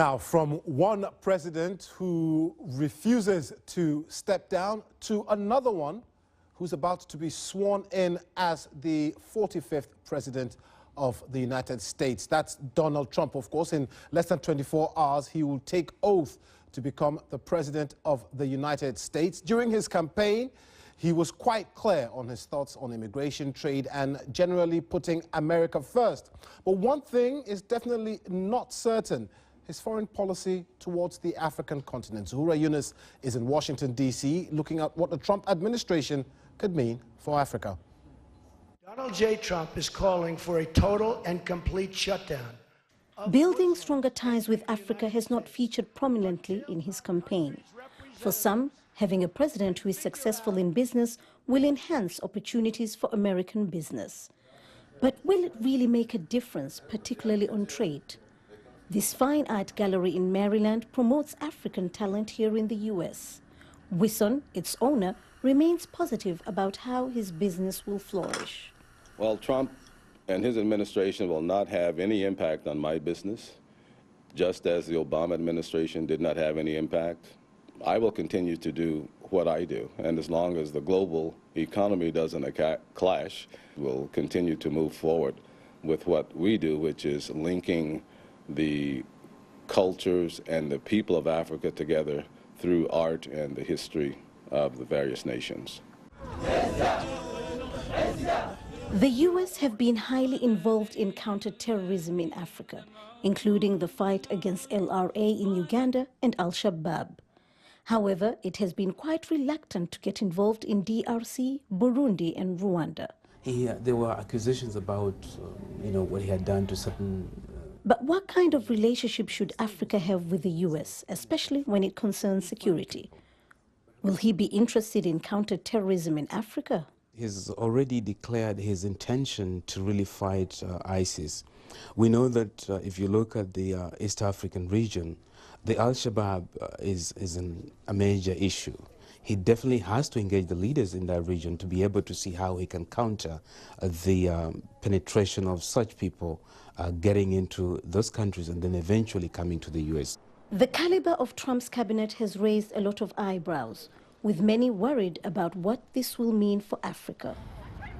Now, from one president who refuses to step down to another one who's about to be sworn in as the 45th president of the United States. That's Donald Trump, of course. In less than 24 hours, he will take oath to become the president of the United States. During his campaign, he was quite clear on his thoughts on immigration, trade, and generally putting America first. But one thing is definitely not certain: his foreign policy towards the African continent. Zuhura Yunus is in Washington, D.C., looking at what the Trump administration could mean for Africa. Donald J. Trump is calling for a total and complete shutdown. Building stronger ties with Africa has not featured prominently in his campaign. For some, having a president who is successful in business will enhance opportunities for American business. But will it really make a difference, particularly on trade? This fine art gallery in Maryland promotes African talent here in the U.S. Hassan, its owner, remains positive about how his business will flourish. Well, Trump and his administration will not have any impact on my business, just as the Obama administration did not have any impact. I will continue to do what I do, and as long as the global economy doesn't clash, we'll continue to move forward with what we do, which is linking the cultures and the people of Africa together through art and the history of the various nations. The U.S. have been highly involved in counter-terrorism in Africa, including the fight against LRA in Uganda and Al-Shabaab. However, it has been quite reluctant to get involved in DRC, Burundi and Rwanda. There were accusations about, what he had done to certain... But what kind of relationship should Africa have with the U.S., especially when it concerns security? Will he be interested in counter-terrorism in Africa? He's already declared his intention to really fight ISIS. We know that if you look at the East African region, the Al-Shabaab is a major issue. He definitely has to engage the leaders in that region to be able to see how he can counter the penetration of such people getting into those countries and then eventually coming to the U.S. The caliber of Trump's cabinet has raised a lot of eyebrows, with many worried about what this will mean for Africa.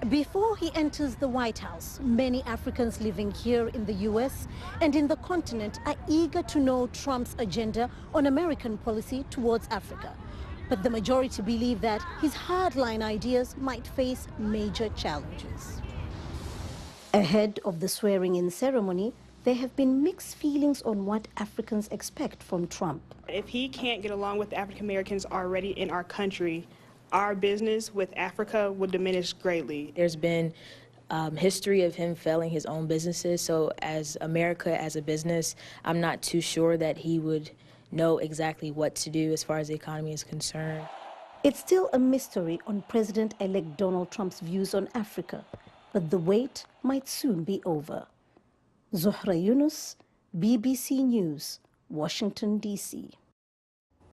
Before he enters the White House, many Africans living here in the U.S. and in the continent are eager to know Trump's agenda on American policy towards Africa. But the majority believe that his hardline ideas might face major challenges. Ahead of the swearing-in ceremony, there have been mixed feelings on what Africans expect from Trump. If he can't get along with African Americans already in our country, our business with Africa will diminish greatly. There's been history of him failing his own businesses, so as America, as a business, I'm not too sure that he would know exactly what to do as far as the economy is concerned. It's still a mystery on President-elect Donald Trump's views on Africa, but the wait might soon be over. Zuhura Yunus, BBC News, Washington, D.C.